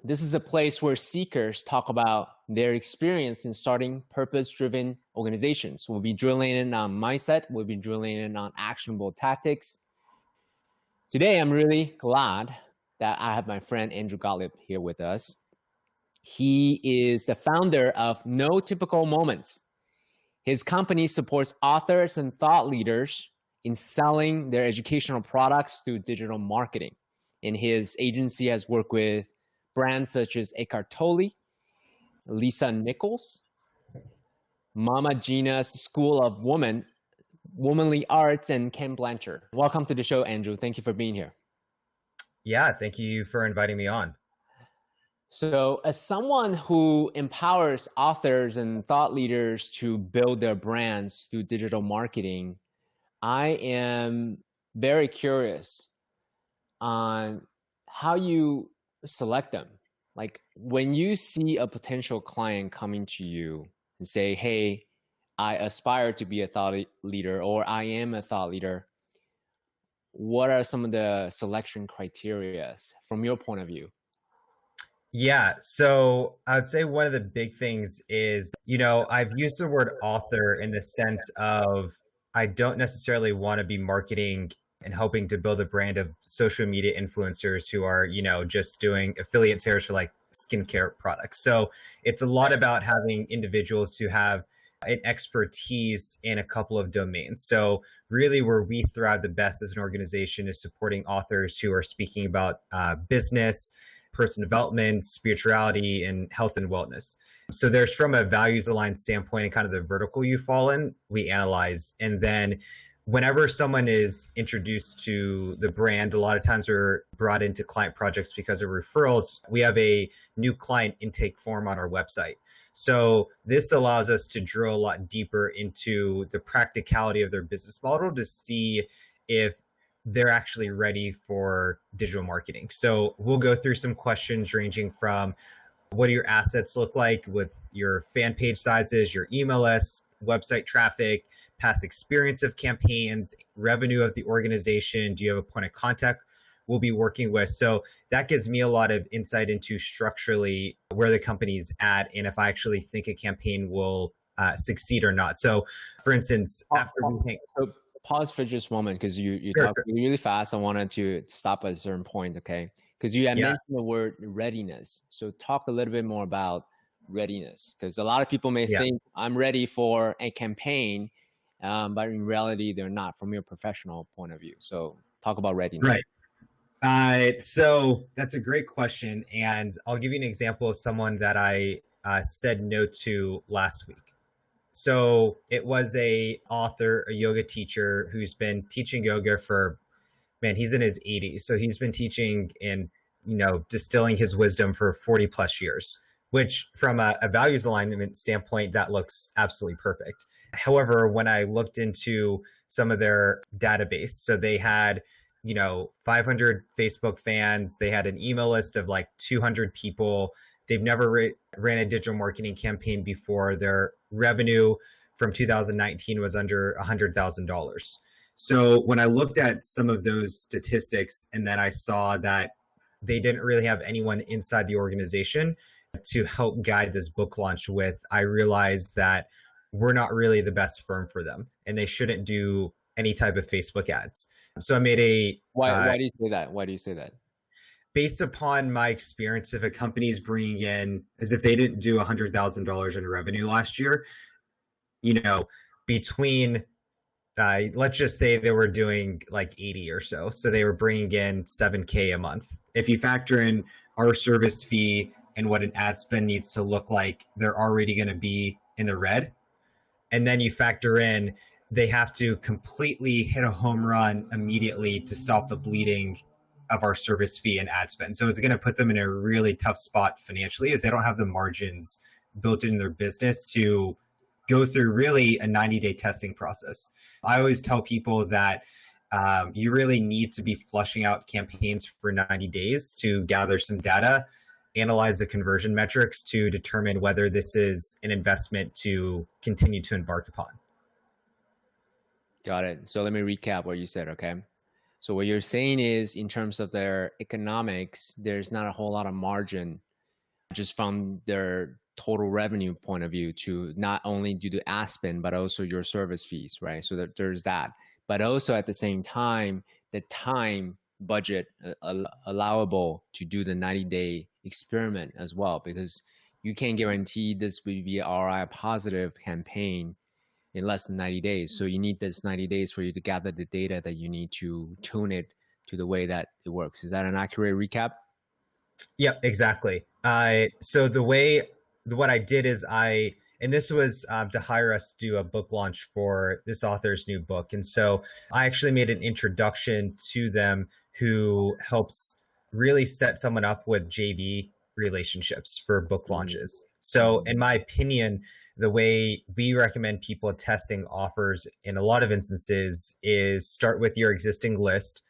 This is a place where seekers talk about their experience in starting purpose-driven organizations. We'll be drilling in on mindset. We'll be drilling in on actionable tactics. Today, I'm really glad that I have my friend Andrew Gottlieb here with us. He is the founder of No Typical Moments. His company supports authors and thought leaders in selling their educational products through digital marketing. And his agency has worked with brands such as Eckhart Tolle, Lisa Nichols, Mama Gena's School of Womanly Arts, and Ken Blanchard. Welcome to the show, Andrew. Thank you for being here. Yeah, thank you for inviting me on. So as someone who empowers authors and thought leaders to build their brands through digital marketing, I am very curious on how you select them. Like when you see a potential client coming to you and say, hey, I aspire to be a thought leader, or I am a thought leader, what are some of the selection criteria from your point of view? Yeah, so I'd say one of the big things is, I've used the word author in the sense of I don't necessarily want to be marketing and hoping to build a brand of social media influencers who are, just doing affiliate sales for like skincare products. So it's a lot about having individuals who have an expertise in a couple of domains. So really where we thrive the best as an organization is supporting authors who are speaking about business, personal development, spirituality, and health and wellness. So there's from a values aligned standpoint and kind of the vertical you fall in, we analyze. And then whenever someone is introduced to the brand, a lot of times we're brought into client projects because of referrals. We have a new client intake form on our website. So this allows us to drill a lot deeper into the practicality of their business model to see if they're actually ready for digital marketing. So we'll go through some questions ranging from what do your assets look like with your fan page sizes, your email list, website traffic, past experience of campaigns, revenue of the organization, do you have a point of contact we'll be working with? So that gives me a lot of insight into structurally where the company's at and if I actually think a campaign will succeed or not. So for instance, after we pause for just a moment because you talked really fast. I wanted to stop at a certain point, okay? Because you had mentioned the word readiness. So talk a little bit more about readiness, because a lot of people may think I'm ready for a campaign, but in reality, they're not from your professional point of view. So talk about readiness. Right. So that's a great question. And I'll give you an example of someone that I said no to last week. So it was a author, a yoga teacher who's been teaching yoga for, he's in his 80s. So he's been teaching and, distilling his wisdom for 40 plus years, which from a values alignment standpoint, that looks absolutely perfect. However, when I looked into some of their database, so they had, 500 Facebook fans, they had an email list of like 200 people. They've never ran a digital marketing campaign before. Their revenue from 2019 was under $100,000. So when I looked at some of those statistics and then I saw that they didn't really have anyone inside the organization to help guide this book launch with, I realized that we're not really the best firm for them and they shouldn't do any type of Facebook ads. So I made a... Why do you say that? Why do you say that? Based upon my experience, if a company is bringing in, as if they didn't do $100,000 in revenue last year, between, let's just say they were doing like 80 or so. So they were bringing in $7,000 a month. If you factor in our service fee and what an ad spend needs to look like, they're already going to be in the red. And then you factor in, they have to completely hit a home run immediately to stop the bleeding of our service fee and ad spend. So it's going to put them in a really tough spot financially as they don't have the margins built in their business to go through really a 90-day testing process. I always tell people that you really need to be flushing out campaigns for 90 days to gather some data, analyze the conversion metrics to determine whether this is an investment to continue to embark upon. Got it. So let me recap what you said, okay? So what you're saying is in terms of their economics, there's not a whole lot of margin just from their total revenue point of view to not only do the ad spend, but also your service fees, right? So that there's that. But also at the same time, the time budget allowable to do the 90-day experiment as well, because you can't guarantee this will be ROI positive campaign in less than 90 days. So you need this 90 days for you to gather the data that you need to tune it to the way that it works. Is that an accurate recap? Yep, exactly. So what I did is and this was to hire us to do a book launch for this author's new book. And so I actually made an introduction to them who helps really set someone up with JV relationships for book launches. So in my opinion, the way we recommend people testing offers in a lot of instances is start with your existing list,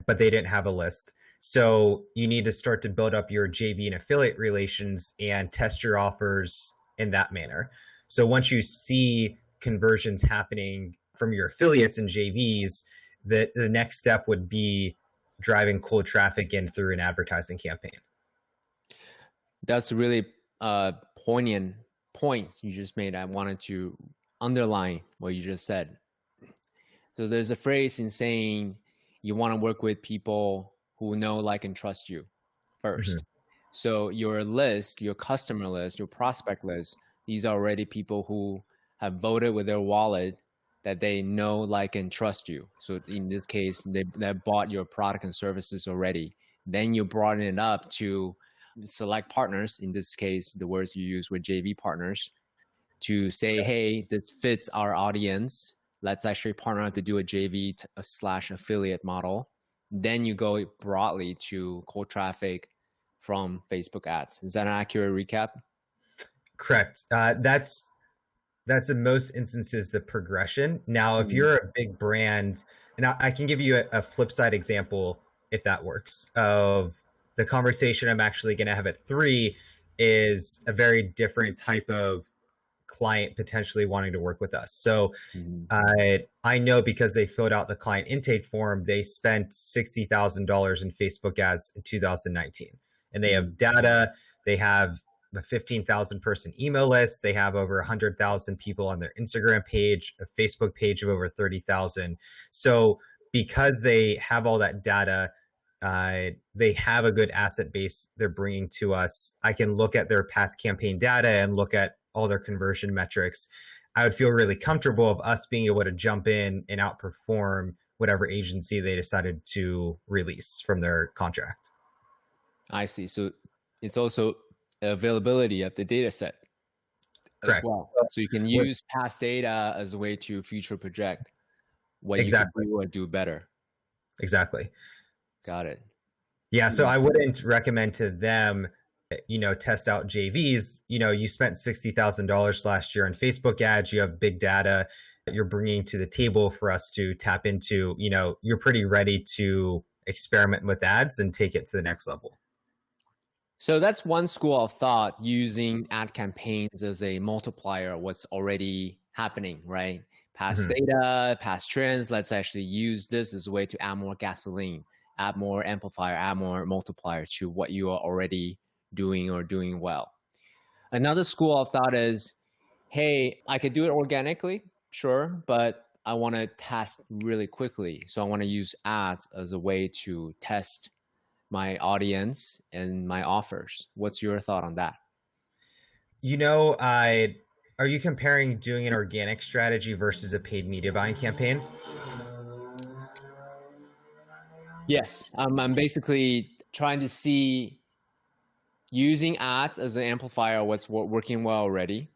but they didn't have a list. So you need to start to build up your JV and affiliate relations and test your offers in that manner. So once you see conversions happening from your affiliates and JVs, the next step would be driving cold traffic in through an advertising campaign. That's really poignant points you just made. I wanted to underline what you just said. So there's a phrase in saying you want to work with people who know, like, and trust you first. Mm-hmm. So your list, your customer list, your prospect list, these are already people who have voted with their wallet that they know, like, and trust you. So in this case, they bought your product and services already. Then you broaden it up to select partners. In this case, the words you use were JV partners, to say, hey, this fits our audience. Let's actually partner up to do a JV / affiliate model. Then you go broadly to cold traffic from Facebook ads. Is that an accurate recap? Correct. That's in most instances the progression. Now, if you're a big brand, and I can give you a flip side example, if that works, of the conversation I'm actually going to have at 3 is a very different type of client potentially wanting to work with us. So I know because they filled out the client intake form, they spent $60,000 in Facebook ads in 2019. And they have data, they have a 15,000 person email list, they have over 100,000 people on their Instagram page, a Facebook page of over 30,000. So because they have all that data, they have a good asset base they're bringing to us. I can look at their past campaign data and look at all their conversion metrics. I would feel really comfortable of us being able to jump in and outperform whatever agency they decided to release from their contract. I see. So it's also availability of the data set as well. So you can use past data as a way to future project what you can do or do better. Exactly. Got it. Yeah. So I wouldn't recommend to them, test out JVs. You spent $60,000 last year on Facebook ads. You have big data that you're bringing to the table for us to tap into. You're pretty ready to experiment with ads and take it to the next level. So that's one school of thought, using ad campaigns as a multiplier of what's already happening, right? Past data, past trends. Let's actually use this as a way to add more gasoline, add more amplifier, add more multiplier to what you are already doing or doing well. Another school of thought is, hey, I could do it organically, sure, but I want to test really quickly. So I want to use ads as a way to test my audience and my offers. What's your thought on that? Are you comparing doing an organic strategy versus a paid media buying campaign? Yes, I'm basically trying to see using ads as an amplifier, what's working well already.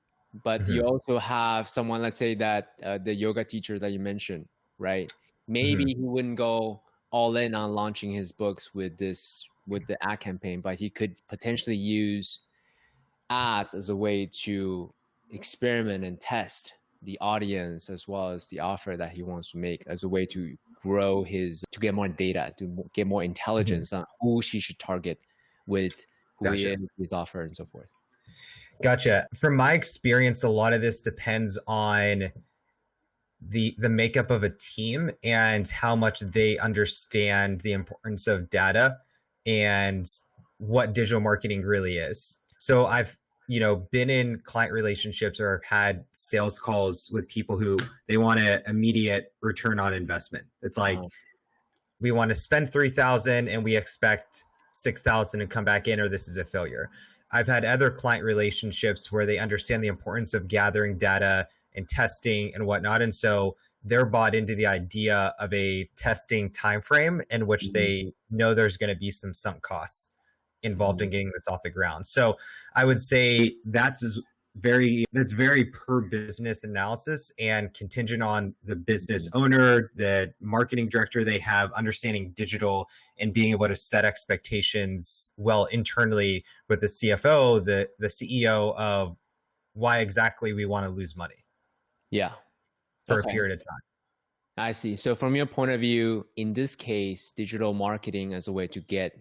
But you also have someone, let's say that the yoga teacher that you mentioned, right? Maybe he wouldn't go all in on launching his books with the ad campaign, but he could potentially use ads as a way to experiment and test the audience as well as the offer that he wants to make, as a way to grow to get more data, to get more intelligence on who she should target with who he is, his offer, and so forth. Gotcha. From my experience, a lot of this depends on the makeup of a team and how much they understand the importance of data and what digital marketing really is. So I've, been in client relationships or have had sales calls with people who they want an immediate return on investment. It's like, we want to spend 3,000 and we expect 6,000 to come back in, or this is a failure. I've had other client relationships where they understand the importance of gathering data and testing and whatnot. And so they're bought into the idea of a testing timeframe in which they know there's going to be some sunk costs involved in getting this off the ground. So I would say that's very per business analysis and contingent on the business owner, the marketing director they have, understanding digital and being able to set expectations well internally with the CFO, the CEO of why exactly we want to lose money. Yeah. For a period of time. I see. So from your point of view, in this case, digital marketing as a way to get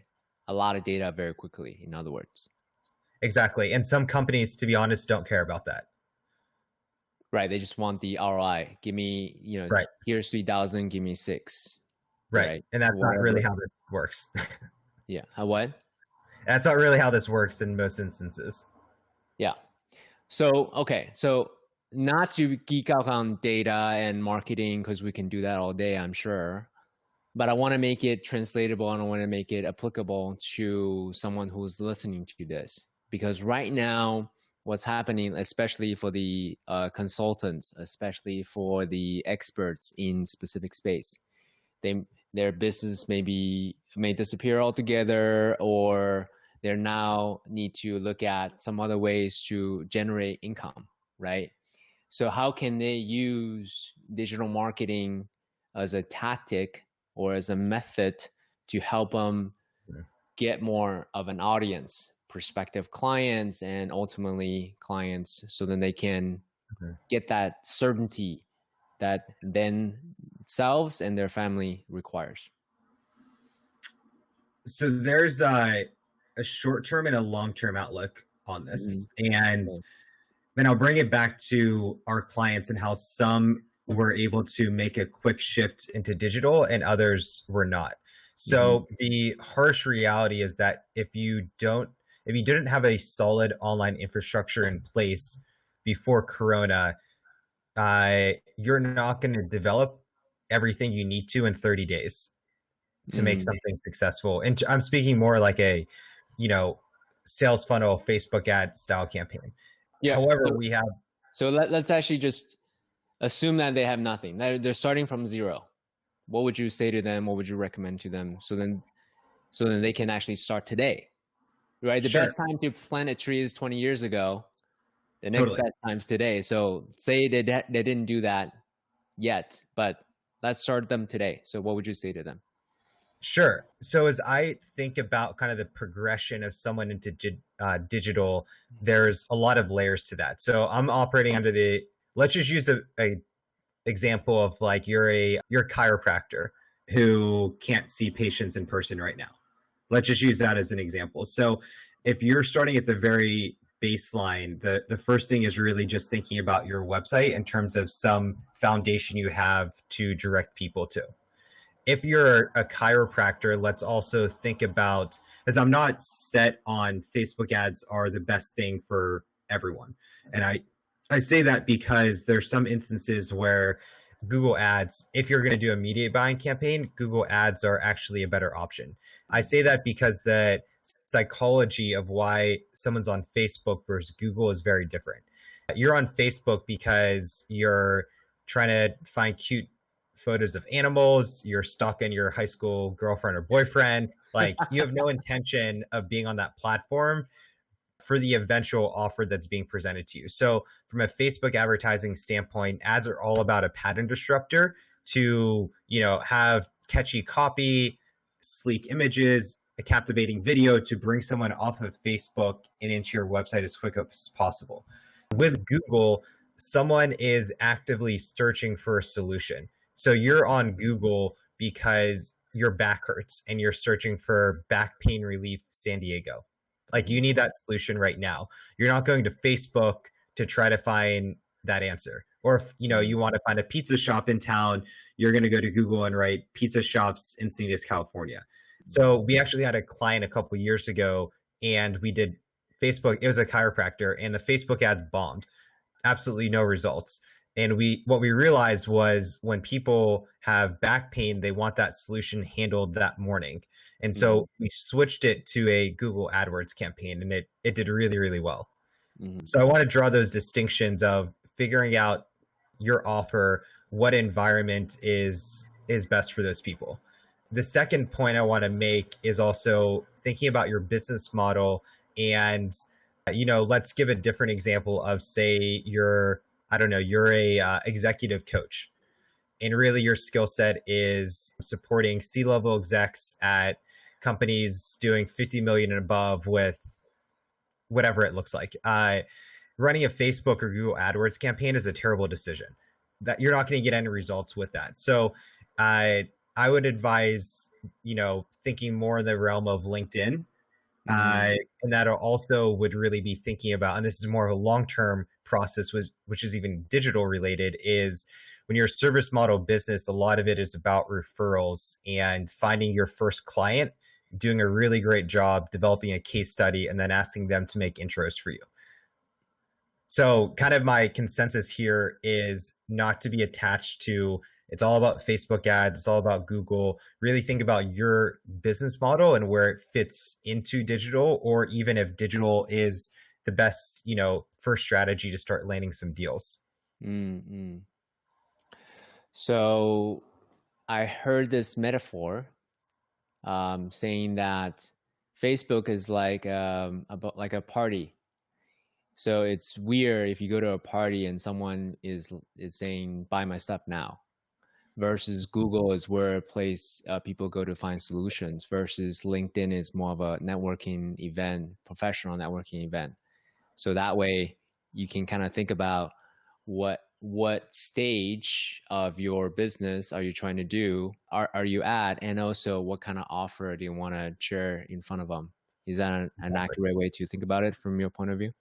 a lot of data very quickly, in other words. Exactly. And some companies, to be honest, don't care about that. Right. They just want the ROI. Give me, here's 3,000, give me 6. Right. And that's not really how this works. Yeah. What? That's not really how this works in most instances. Yeah. So, okay. So not to geek out on data and marketing, because we can do that all day, I'm sure. But I want to make it translatable and I want to make it applicable to someone who's listening to this. Because right now, what's happening, especially for the consultants, especially for the experts in specific space, their business may disappear altogether, or they now need to look at some other ways to generate income, right? So how can they use digital marketing as a tactic or as a method to help them get more of an audience, prospective clients, and ultimately clients, so then they can get that certainty that themselves and their family requires? So there's a short-term and a long-term outlook on this. And then I'll bring it back to our clients and how some were able to make a quick shift into digital and others were not. So the harsh reality is that if you didn't have a solid online infrastructure in place before Corona, you're not going to develop everything you need to in 30 days to make something successful. And I'm speaking more like a, sales funnel, Facebook ad style campaign. Yeah. However, So let's actually just assume that they have nothing. They're starting from zero. What would you say to them? What would you recommend to them? So then they can actually start today, right? The best time to plant a tree is 20 years ago. The next best time's today. So say they didn't do that yet, but let's start them today. So what would you say to them? Sure. So as I think about kind of the progression of someone into digital, there's a lot of layers to that. So I'm operating under let's just use a example of like you're a chiropractor who can't see patients in person right now. Let's just use that as an example. So if you're starting at the very baseline, the first thing is really just thinking about your website in terms of some foundation you have to direct people to. If you're a chiropractor, let's also think about, as I'm not set on Facebook ads are the best thing for everyone. And I say that because there's some instances where Google ads, if you're going to do a media buying campaign, Google ads are actually a better option. I say that because the psychology of why someone's on Facebook versus Google is very different. You're on Facebook because you're trying to find cute photos of animals, you're stalking your high school girlfriend or boyfriend. Like you have no intention of being on that platform for the eventual offer that's being presented to you. So from a Facebook advertising standpoint, ads are all about a pattern disruptor to, have catchy copy, sleek images, a captivating video to bring someone off of Facebook and into your website as quick as possible. With Google, someone is actively searching for a solution. So you're on Google because your back hurts and you're searching for back pain relief San Diego. Like you need that solution right now. You're not going to Facebook to try to find that answer. Or if you want to find a pizza shop in town, you're going to go to Google and write pizza shops in Encinitas, California. So we actually had a client a couple of years ago and we did Facebook, it was a chiropractor, and the Facebook ads bombed. Absolutely no results. And what we realized was when people have back pain, they want that solution handled that morning. And so we switched it to a Google AdWords campaign, and it did really, really well. So I want to draw those distinctions of figuring out your offer, what environment is best for those people. The second point I want to make is also thinking about your business model. And, let's give a different example of, say, you're a executive coach, and really your skill set is supporting C-level execs at companies doing 50 million and above with whatever it looks like. Running a Facebook or Google AdWords campaign is a terrible decision. That you're not going to get any results with that. So I would advise, thinking more in the realm of LinkedIn. And that also would really be thinking about, and this is more of a long-term process, which is even digital related, is when you're a service model business, a lot of it is about referrals and finding your first client, doing a really great job, developing a case study, and then asking them to make intros for you. So kind of my consensus here is not to be attached to, it's all about Facebook ads, it's all about Google. Really think about your business model and where it fits into digital, or even if digital is the best, first strategy to start landing some deals. Mm-hmm. So I heard this metaphor saying that Facebook is like a party. So it's weird if you go to a party and someone is saying, buy my stuff now, versus Google is where a place people go to find solutions, versus LinkedIn is more of a networking event, professional networking event. So that way you can kind of think about what stage of your business are you trying to do, are you at, and also what kind of offer do you want to share in front of them. Is that an accurate way to think about it from your point of view?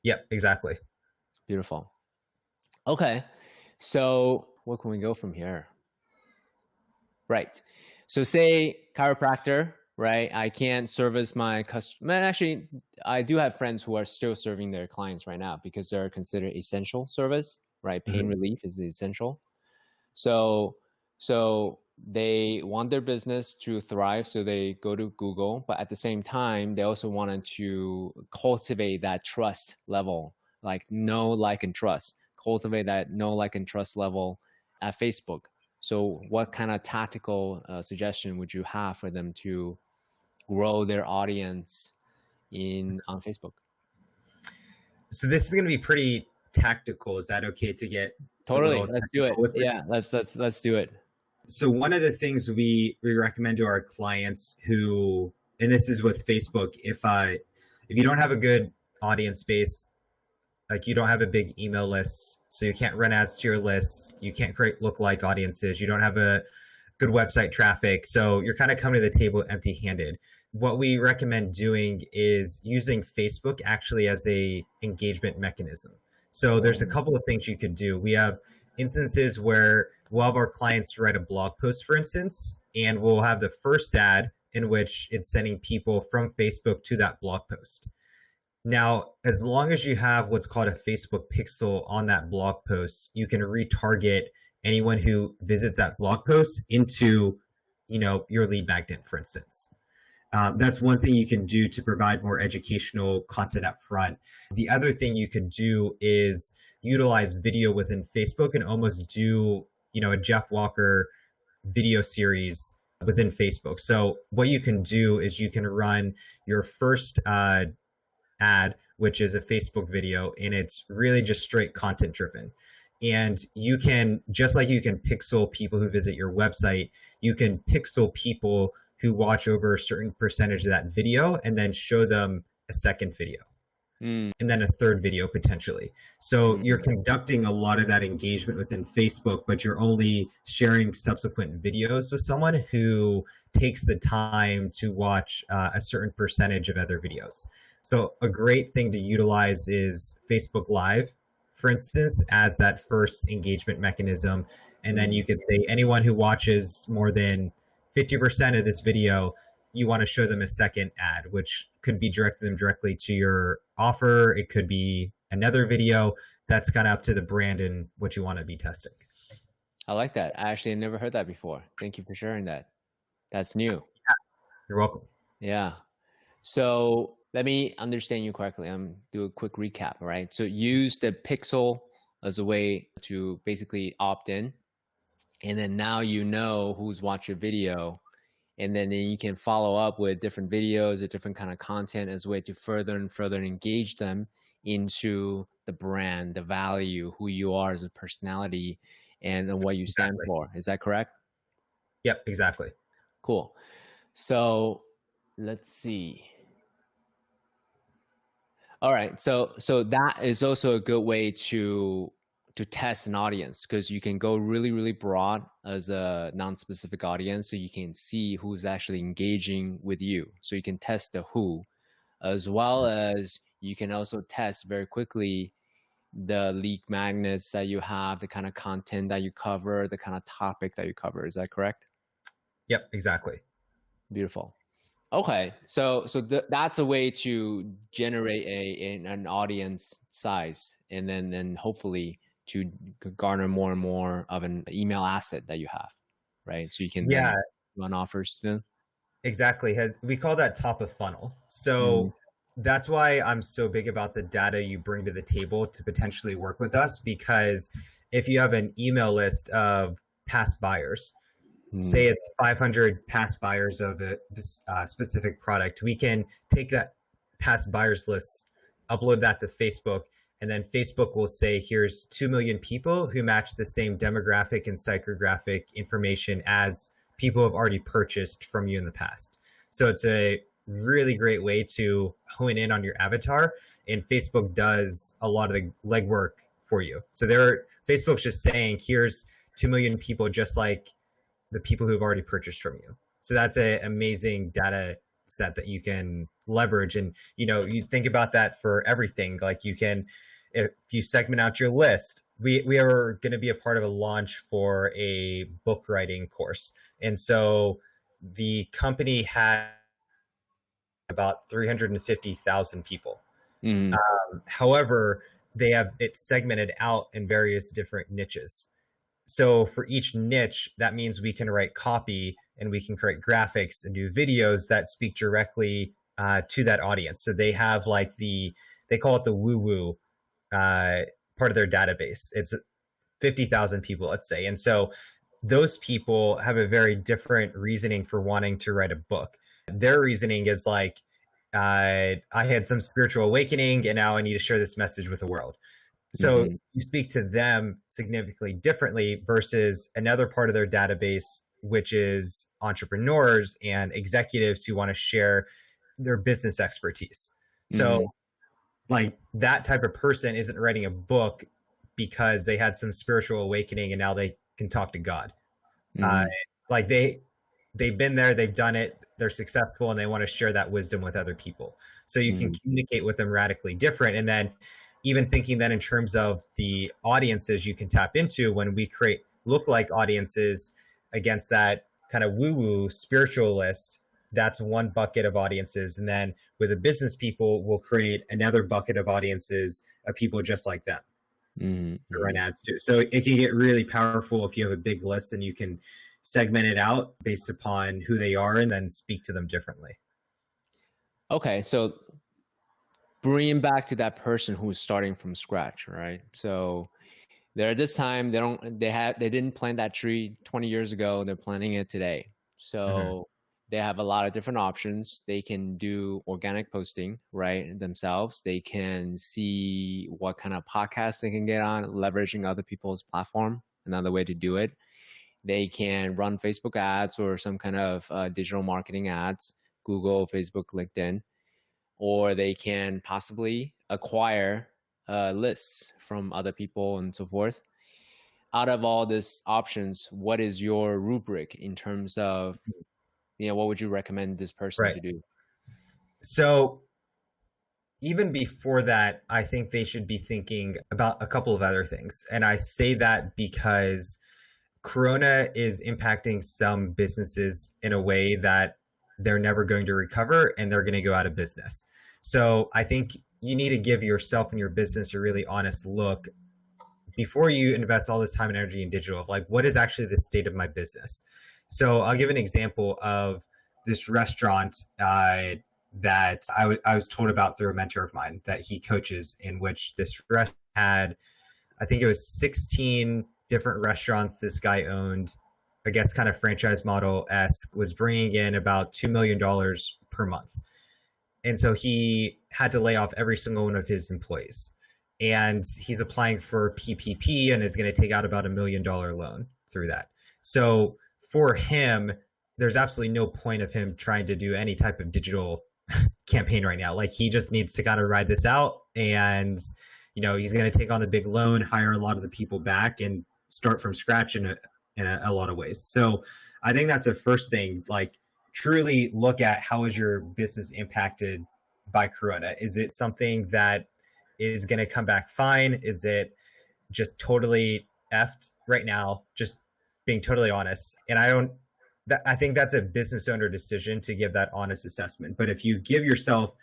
Yeah, exactly. Beautiful. Okay. So where can we go from here? Right. So say chiropractor, right? I can't service my customer. Actually, I do have friends who are still serving their clients right now because they're considered essential service, right? Pain relief is essential. So they want their business to thrive, so they go to Google, but at the same time, they also wanted to cultivate that trust level, like know, like, and trust. Cultivate that know, like, and trust level at Facebook. So what kind of tactical suggestion would you have for them to grow their audience on Facebook? So this is going to be pretty tactical. Is that okay to get totally? Let's do it. Yeah, let's do it. So one of the things we recommend to our clients who, and this is with Facebook, if you don't have a good audience base, like you don't have a big email list, so you can't run ads to your list, you can't create lookalike audiences, you don't have a good website traffic, so you're kind of coming to the table empty-handed. What we recommend doing is using Facebook actually as a engagement mechanism. So there's a couple of things you could do. We have instances where we'll have our clients write a blog post, for instance, and we'll have the first ad in which it's sending people from Facebook to that blog post. Now, as long as you have what's called a Facebook pixel on that blog post, you can retarget anyone who visits that blog post into, your lead magnet, for instance. That's one thing you can do to provide more educational content up front. The other thing you could do is utilize video within Facebook and almost do, a Jeff Walker video series within Facebook. So what you can do is you can run your first ad, which is a Facebook video, and it's really just straight content driven. And you can, just like you can pixel people who visit your website, you can pixel people who watch over a certain percentage of that video and then show them a second video and then a third video potentially. So you're conducting a lot of that engagement within Facebook, but you're only sharing subsequent videos with someone who takes the time to watch a certain percentage of other videos. So a great thing to utilize is Facebook Live, for instance, as that first engagement mechanism. And then you could say anyone who watches more than 50% of this video, you want to show them a second ad, which could be directing them directly to your offer. It could be another video. That's kind of up to the brand and what you want to be testing. I like that. I actually never heard that before. Thank you for sharing that. That's new. Yeah, you're welcome. Yeah. So let me understand you correctly. I'm do a quick recap, right? So use the pixel as a way to basically opt in. And then now you know who's watched your video. And then you can follow up with different videos or different kind of content as a way to further and further engage them into the brand, the value, who you are as a personality, and what you stand for. Is that correct? Yep, exactly. Cool. So let's see. All right. So that is also a good way to test an audience, because you can go really, really broad as a non-specific audience. So you can see who's actually engaging with you. So you can test the who, as well as you can also test very quickly the lead magnets that you have, the kind of content that you cover, the kind of topic that you cover. Is that correct? Yep, exactly. Beautiful. Okay, so that's a way to generate an audience size, and then hopefully to garner more and more of an email asset that you have, right? So you can run offers to them. Exactly. We call that top of funnel. So that's why I'm so big about the data you bring to the table to potentially work with us, because if you have an email list of past buyers, say it's 500 past buyers of a specific product, we can take that past buyers list, upload that to Facebook, and then Facebook will say, here's 2 million people who match the same demographic and psychographic information as people who have already purchased from you in the past. So it's a really great way to hone in on your avatar, and Facebook does a lot of the legwork for you. So Facebook's just saying, here's 2 million people just like the people who've already purchased from you. So that's an amazing data set that you can leverage. And, you think about that for everything. Like if you segment out your list, we are going to be a part of a launch for a book writing course. And so the company had about 350,000 people. However, they have it segmented out in various different niches. So for each niche, that means we can write copy and we can create graphics and do videos that speak directly to that audience. So they have they call it the woo-woo part of their database. It's 50,000 people, let's say. And so those people have a very different reasoning for wanting to write a book. Their reasoning is I had some spiritual awakening and now I need to share this message with the world. So you speak to them significantly differently versus another part of their database, which is entrepreneurs and executives who want to share their business expertise. So that type of person isn't writing a book because they had some spiritual awakening and now they can talk to God. They've been there, they've done it, they're successful, and they want to share that wisdom with other people. So you can communicate with them radically different. And then even thinking then in terms of the audiences you can tap into when we create lookalike audiences against that kind of woo-woo spiritualist, that's one bucket of audiences. And then with the business people, we'll create another bucket of audiences of people just like them to run ads to. So it can get really powerful if you have a big list and you can segment it out based upon who they are and then speak to them differently. Okay, so bringing back to that person who's starting from scratch, right? So they're at this time, they didn't plant that tree 20 years ago, they're planting it today. So they have a lot of different options. They can do organic posting, right, themselves. They can see what kind of podcasts they can get on, leveraging other people's platform, another way to do it. They can run Facebook ads or some kind of digital marketing ads, Google, Facebook, LinkedIn, or they can possibly acquire lists from other people and so forth. Out of all these options, what is your rubric in terms of, what would you recommend this person to do? So even before that, I think they should be thinking about a couple of other things. And I say that because Corona is impacting some businesses in a way that they're never going to recover and they're going to go out of business. So I think you need to give yourself and your business a really honest look before you invest all this time and energy in digital of like, what is actually the state of my business? So I'll give an example of this restaurant that I was told about through a mentor of mine that he coaches, in which this restaurant had, I think it was 16 different restaurants this guy owned, I guess kind of franchise model-esque, was bringing in about $2 million per month. And so he had to lay off every single one of his employees. And he's applying for PPP and is going to take out about $1 million loan through that. So for him, there's absolutely no point of him trying to do any type of digital campaign right now. Like, he just needs to kind of ride this out, and he's going to take on the big loan, hire a lot of the people back, and start from scratch in a lot of ways. So I think that's the first thing. Like, truly look at how is your business impacted by Corona. Is it something that is going to come back fine? Is it just totally effed right now? Just being totally honest. And I think that's a business owner decision to give that honest assessment. But if you give yourself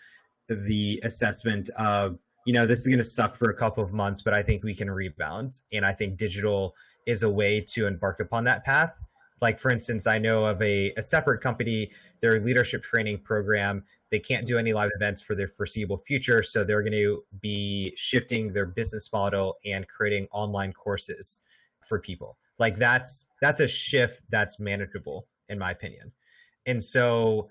the assessment of, this is going to suck for a couple of months, but I think we can rebound. And I think digital is a way to embark upon that path. Like, for instance, I know of a separate company, their leadership training program, they can't do any live events for their foreseeable future. So they're going to be shifting their business model and creating online courses for people. Like, that's a shift that's manageable, in my opinion. And so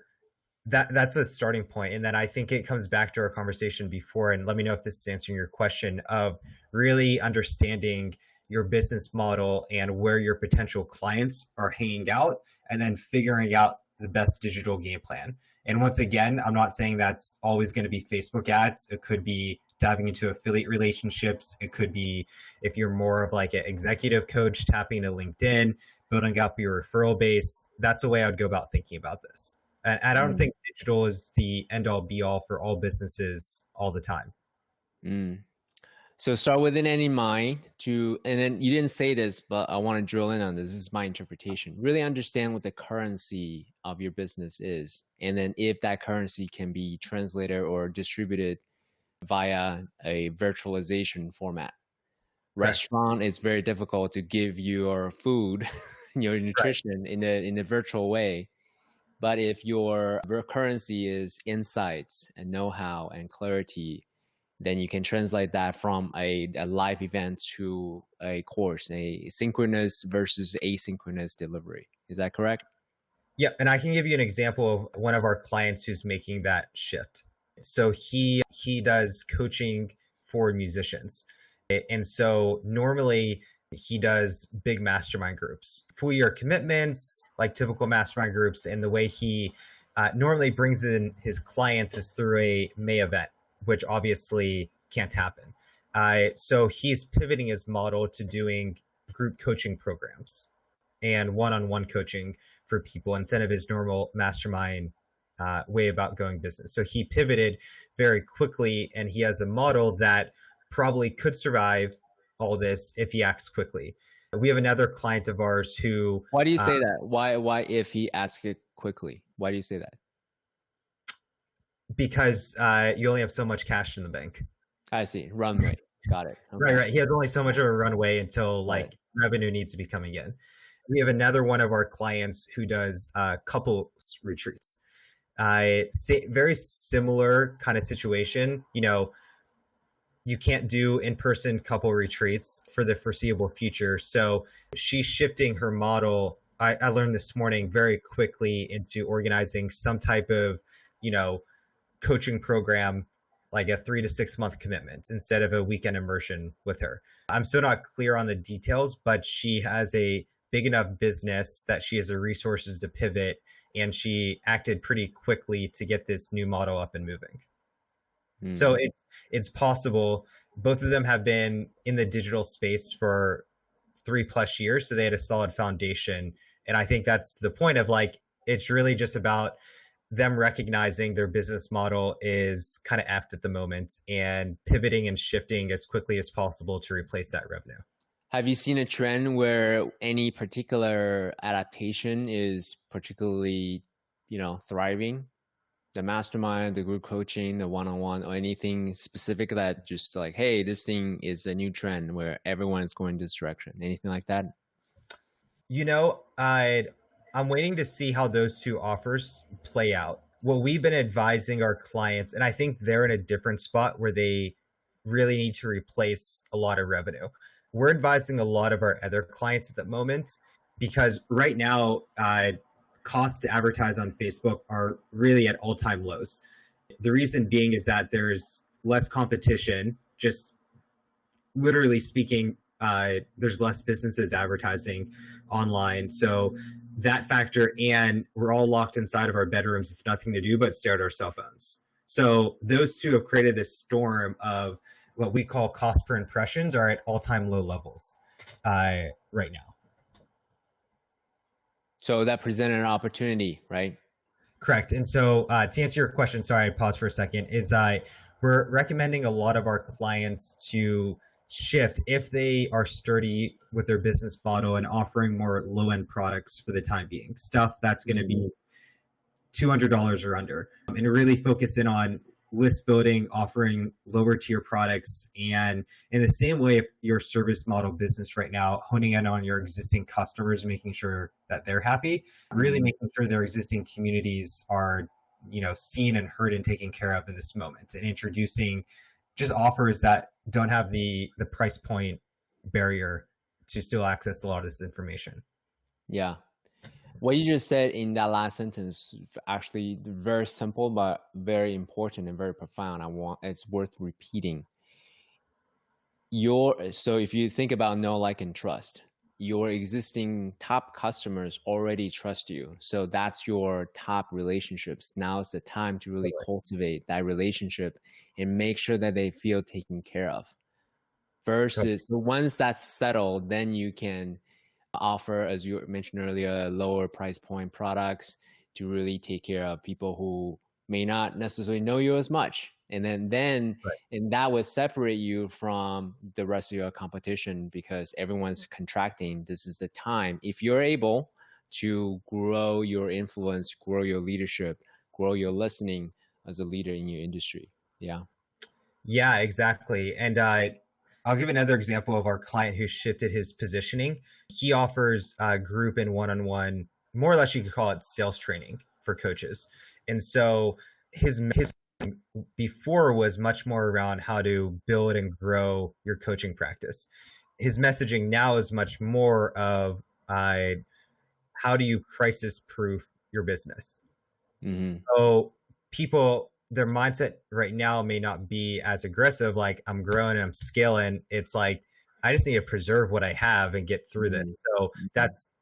that's a starting point. And then I think it comes back to our conversation before, and let me know if this is answering your question, of really understanding your business model and where your potential clients are hanging out, and then figuring out the best digital game plan. And once again, I'm not saying that's always going to be Facebook ads. It could be diving into affiliate relationships. It could be, if you're more of like an executive coach, tapping to LinkedIn, building up your referral base. That's the way I would go about thinking about this. And I don't think digital is the end all be all for all businesses all the time. So start with an end in mind and then you didn't say this, but I want to drill in on this. This is my interpretation. Really understand what the currency of your business is. And then if that currency can be translated or distributed via a virtualization format. Right. Restaurant is very difficult to give your food, your nutrition in a virtual way. But if your currency is insights and know-how and clarity, then you can translate that from a live event to a course, a synchronous versus asynchronous delivery. Is that correct? Yeah. And I can give you an example of one of our clients who's making that shift. So he does coaching for musicians. And so normally he does big mastermind groups, full year commitments, like typical mastermind groups. And the way he normally brings in his clients is through a May event, which obviously can't happen. So he's pivoting his model to doing group coaching programs and one-on-one coaching for people instead of his normal mastermind way about going business. So he pivoted very quickly, and he has a model that probably could survive all this if he acts quickly. We have another client of ours who... Why do you say that? Why if he acts it quickly? Why do you say that? Because you only have so much cash in the bank. I see. Runway. Got it. Okay. Right. He has only so much of a runway until revenue needs to be coming in. We have another one of our clients who does couples retreats. Very similar kind of situation. You can't do in-person couple retreats for the foreseeable future. So she's shifting her model. I learned this morning very quickly into organizing some type of, coaching program, like a 3 to 6 month commitment instead of a weekend immersion with her. I'm still not clear on the details, but she has a big enough business that she has the resources to pivot, and she acted pretty quickly to get this new model up and moving. So it's possible. Both of them have been in the digital space for 3+ years. So they had a solid foundation. And I think that's the point of it's really just about them recognizing their business model is kind of effed at the moment and pivoting and shifting as quickly as possible to replace that revenue. Have you seen a trend where any particular adaptation is particularly thriving? The mastermind, the group coaching, the one-on-one, or anything specific that just like, hey, this thing is a new trend where everyone is going this direction? Anything like that? I'm waiting to see how those two offers play out. What we've been advising our clients, and I think they're in a different spot where they really need to replace a lot of revenue. We're advising a lot of our other clients at the moment because right now, costs to advertise on Facebook are really at all-time lows. The reason being is that there's less competition, just literally speaking, there's less businesses advertising online. So that factor, and we're all locked inside of our bedrooms with nothing to do but stare at our cell phones. So those two have created this storm of what we call cost per impressions are at all-time low levels right now. So that presented an opportunity, right? Correct. And so to answer your question, sorry, I paused for a second, is we're recommending a lot of our clients to shift if they are sturdy with their business model and offering more low-end products for the time being, stuff that's going to be $200 or under, and really focus in on list building, offering lower tier products. And in the same way, if your service model business right now, honing in on your existing customers, making sure that they're happy, really making sure their existing communities are, seen and heard and taken care of in this moment, and introducing just offers that don't have the price point barrier to still access a lot of this information. Yeah. What you just said in that last sentence, actually very simple, but very important and very profound. It's worth repeating. So if you think about know, like, and trust, your existing top customers already trust you. So that's your top relationships. Now is the time to really cultivate that relationship and make sure that they feel taken care of. Versus once that's settled, then you can offer, as you mentioned earlier, lower price point products to really take care of people who may not necessarily know you as much. And then and that would separate you from the rest of your competition because everyone's contracting. This is the time. If you're able to grow your influence, grow your leadership, grow your listening as a leader in your industry. Yeah. Yeah, exactly. And I'll give another example of our client who shifted his positioning. He offers group and one-on-one, more or less you could call it sales training for coaches. And so his before was much more around how to build and grow your coaching practice. His messaging now is much more of how do you crisis-proof your business? Mm-hmm. So people, their mindset right now may not be as aggressive, like I'm growing and I'm scaling. It's like, I just need to preserve what I have and get through this. So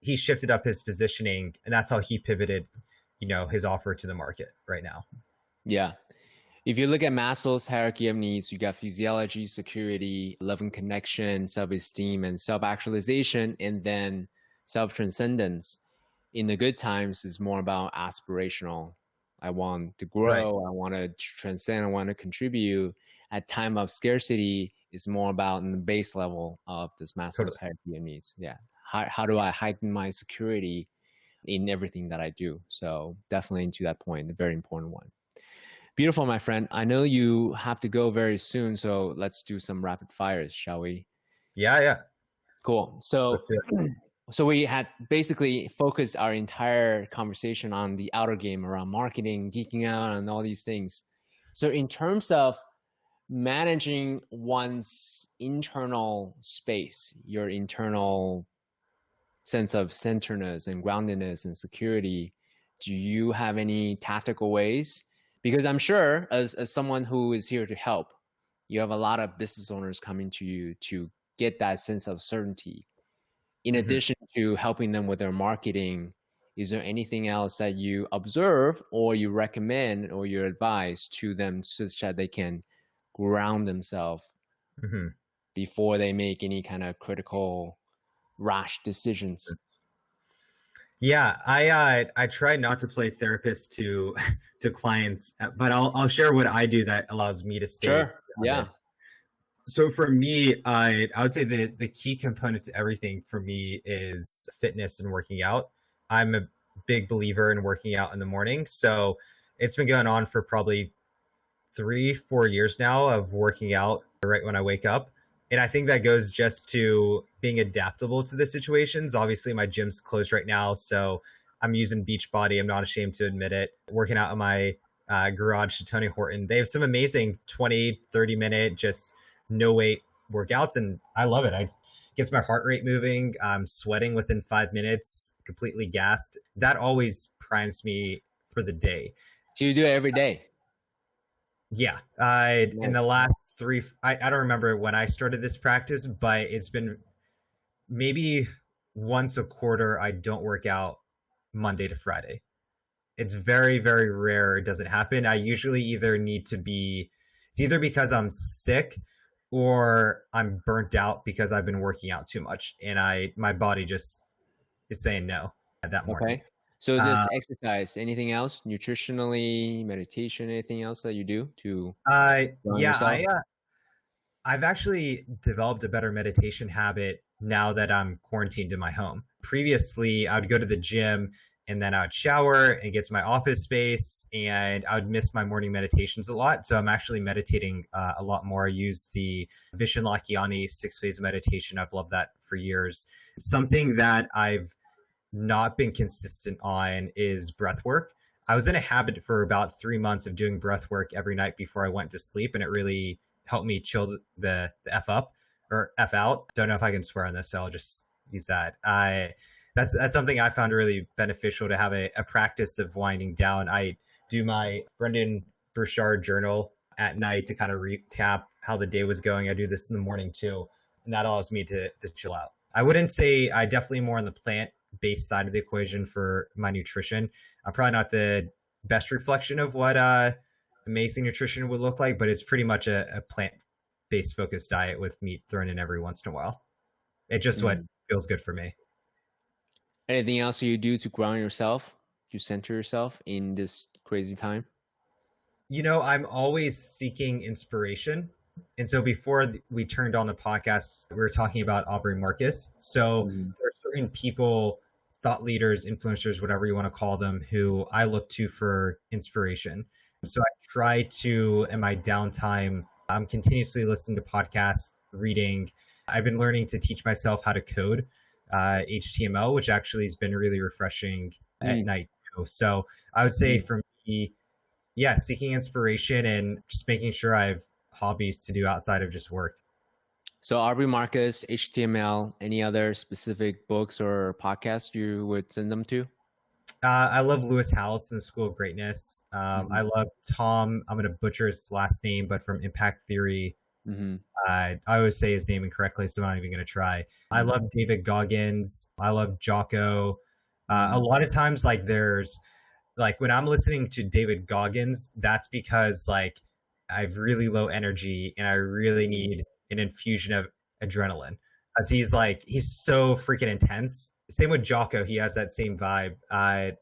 he shifted up his positioning, and that's how he pivoted, his offer to the market right now. Yeah. If you look at Maslow's hierarchy of needs, you got physiology, security, love and connection, self-esteem, and self-actualization, and then self-transcendence. In the good times, it's more about aspirational. I want to grow. Right. I want to transcend. I want to contribute. At time of scarcity, it's more about the base level of this Maslow's hierarchy of needs. Yeah. How do I heighten my security in everything that I do? So definitely to that point, a very important one. Beautiful, my friend. I know you have to go very soon, so let's do some rapid fires, shall we? Yeah. Cool. So we had basically focused our entire conversation on the outer game around marketing, geeking out, and all these things. So in terms of managing one's internal space, your internal sense of centeredness and groundedness and security, do you have any tactical ways? Because I'm sure as someone who is here to help, you have a lot of business owners coming to you to get that sense of certainty. In addition to helping them with their marketing, is there anything else that you observe or you recommend or you advise to them such that they can ground themselves before they make any kind of critical, rash decisions? Yeah, I try not to play therapist to clients, but I'll share what I do that allows me to stay. Sure. Yeah. So for me, I would say that the key component to everything for me is fitness and working out. I'm a big believer in working out in the morning. So it's been going on for probably 3-4 years now of working out right when I wake up. And I think that goes just to being adaptable to the situations. Obviously, my gym's closed right now, so I'm using Beachbody. I'm not ashamed to admit it. Working out in my garage to Tony Horton. They have some amazing 20, 30-minute, just no weight workouts, and I love it. I gets my heart rate moving. I'm sweating within 5 minutes, completely gassed. That always primes me for the day. Do you do it every day? Yeah. In the last I don't remember when I started this practice, but it's been maybe once a quarter I don't work out Monday to Friday. It's very, very rare it doesn't happen. I usually it's either because I'm sick or I'm burnt out because I've been working out too much and my body just is saying no at that morning. Okay. So is this exercise, anything else, nutritionally, meditation, anything else that you do to yourself? I've actually developed a better meditation habit now that I'm quarantined in my home. Previously, I would go to the gym and then I would shower and get to my office space, and I would miss my morning meditations a lot. So I'm actually meditating a lot more. I use the Vishen Lachiani 6-phase meditation. I've loved that for years. Something that I've not been consistent on is breath work. I was in a habit for about 3 months of doing breath work every night before I went to sleep, and it really helped me chill the F up or F out. Don't know if I can swear on this, so I'll just use that. That's something I found really beneficial to have a practice of winding down. I do my Brendan Burchard journal at night to kind of recap how the day was going. I do this in the morning too, and that allows me to chill out. I wouldn't say I definitely more on the plant-based side of the equation for my nutrition. I'm probably not the best reflection of what amazing nutrition would look like, but it's pretty much a plant-based focused diet with meat thrown in every once in a while. It's just what feels good for me. Anything else you do to ground yourself, to center yourself in this crazy time? I'm always seeking inspiration. And so before we turned on the podcast, we were talking about Aubrey Marcus. So there are certain people, thought leaders, influencers, whatever you want to call them, who I look to for inspiration. So I try to, in my downtime, I'm continuously listening to podcasts, reading. I've been learning to teach myself how to code HTML, which actually has been really refreshing at night too. So I would say for me, seeking inspiration and just making sure I have hobbies to do outside of just work. So Aubrey Marcus, HTML, any other specific books or podcasts you would send them to? I love Lewis Howes and the School of Greatness. I love Tom, I'm going to butcher his last name, but from Impact Theory. I always say his name incorrectly, so I'm not even going to try. I love David Goggins. I love Jacko. A lot of times, there's when I'm listening to David Goggins, that's because I have really low energy and I really need an infusion of adrenaline. As he's so freaking intense. Same with Jacko, he has that same vibe.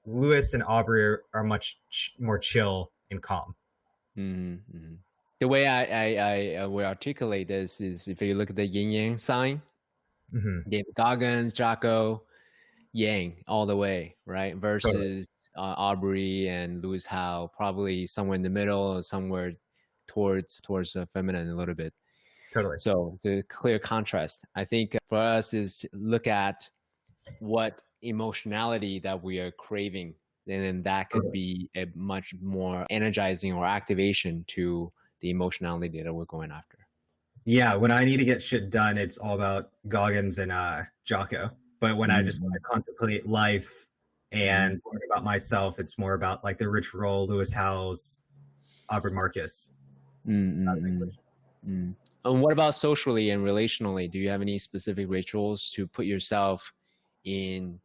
Lewis and Aubrey are much more chill and calm. The way I would articulate this is if you look at the yin yang sign, David Goggins, Jacko, yang all the way, right? Versus Aubrey and Lewis Howe, probably somewhere in the middle or somewhere towards the feminine a little bit. Totally. So it's a clear contrast. I think for us is to look at what emotionality that we are craving, and then that could be a much more energizing or activation to the emotionality that we're going after. Yeah, when I need to get shit done, it's all about Goggins and Jacko. But when I just want to contemplate life and learn about myself, it's more about the Rich Roll, Lewis Howes, Aubrey Marcus. And what about socially and relationally? Do you have any specific rituals to put yourself in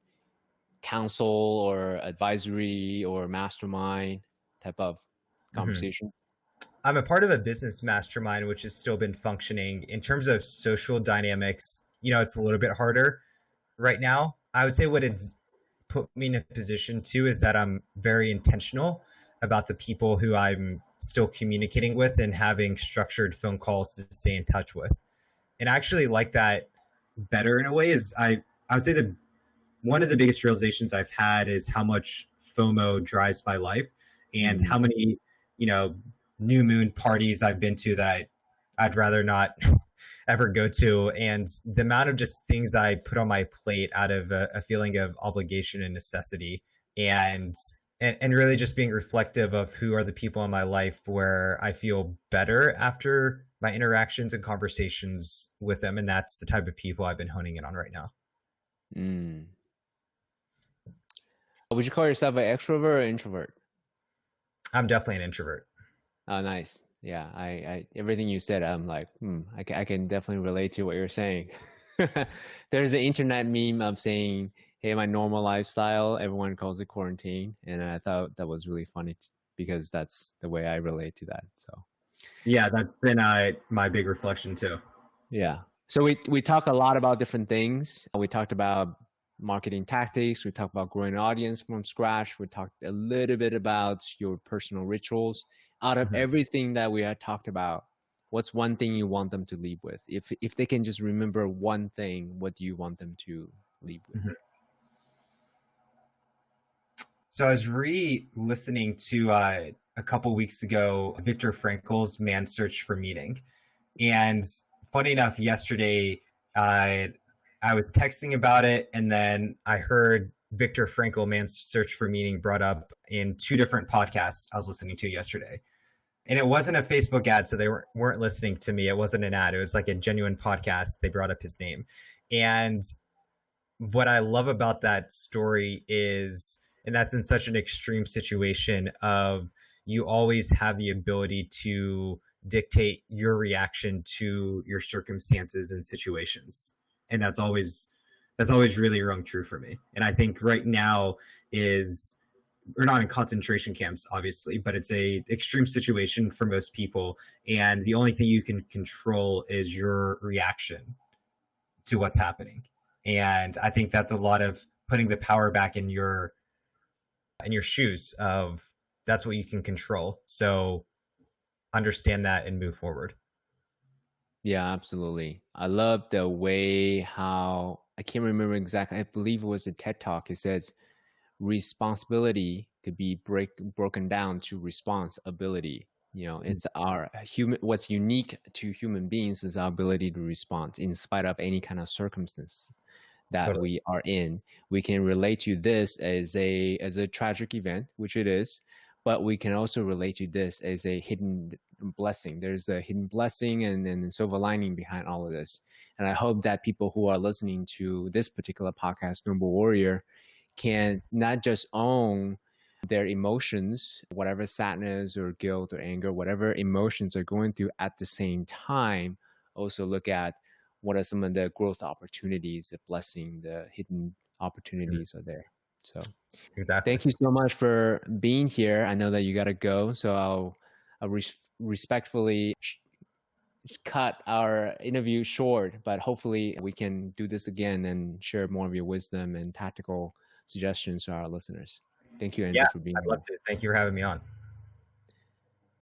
counsel or advisory or mastermind type of conversations? I'm a part of a business mastermind, which has still been functioning. In terms of social dynamics, it's a little bit harder right now. I would say what it's put me in a position to is that I'm very intentional about the people who I'm still communicating with and having structured phone calls to stay in touch with. And I actually like that better in a way. Is I would say the one of the biggest realizations I've had is how much FOMO drives my life, and how many, new moon parties I've been to that I'd rather not ever go to, and the amount of just things I put on my plate out of a feeling of obligation and necessity, and really just being reflective of who are the people in my life where I feel better after my interactions and conversations with them, and that's the type of people I've been honing in on right now. Would you call yourself an extrovert or introvert? I'm definitely an introvert. Oh, nice. Yeah, I everything you said, I'm like, I can definitely relate to what you're saying. There's an internet meme of saying, "Hey, my normal lifestyle," everyone calls it quarantine, and I thought that was really funny because that's the way I relate to that. So, yeah, that's been my big reflection too. Yeah. So we talk a lot about different things. We talked about marketing tactics. We talked about growing an audience from scratch. We talked a little bit about your personal rituals. Out of everything that we had talked about, what's one thing you want them to leave with? If they can just remember one thing, what do you want them to leave with? So I was re-listening to a couple weeks ago Viktor Frankl's Man's Search for Meaning, and funny enough, yesterday I was texting about it, and then I heard Viktor Frankl, Man's Search for Meaning, brought up in two different podcasts I was listening to yesterday. And it wasn't a Facebook ad, so they weren't listening to me. It wasn't an ad. It was like a genuine podcast. They brought up his name. And what I love about that story is, and that's in such an extreme situation of, you always have the ability to dictate your reaction to your circumstances and situations. And that's always really rung true for me. And I think right now we're not in concentration camps, obviously, but it's a extreme situation for most people. And the only thing you can control is your reaction to what's happening. And I think that's a lot of putting the power back in your shoes of, that's what you can control. So understand that and move forward. Yeah, absolutely. I love the way how, I can't remember exactly, I believe it was a TED Talk. It says responsibility could be broken down to responsibility. It's our what's unique to human beings is our ability to respond in spite of any kind of circumstance that we are in. We can relate to this as a tragic event, which it is, but we can also relate to this as a hidden blessing. There's a hidden blessing and silver lining behind all of this. And I hope that people who are listening to this particular podcast, Noble Warrior, can not just own their emotions, whatever sadness or guilt or anger, whatever emotions are going through at the same time, also look at what are some of the growth opportunities, the blessing, the hidden opportunities are there. So exactly. Thank you so much for being here. I know that you got to go, so I'll respectfully cut our interview short, but hopefully we can do this again and share more of your wisdom and tactical suggestions to our listeners. Thank you, Andy, for being here. I'd love to. Thank you for having me on.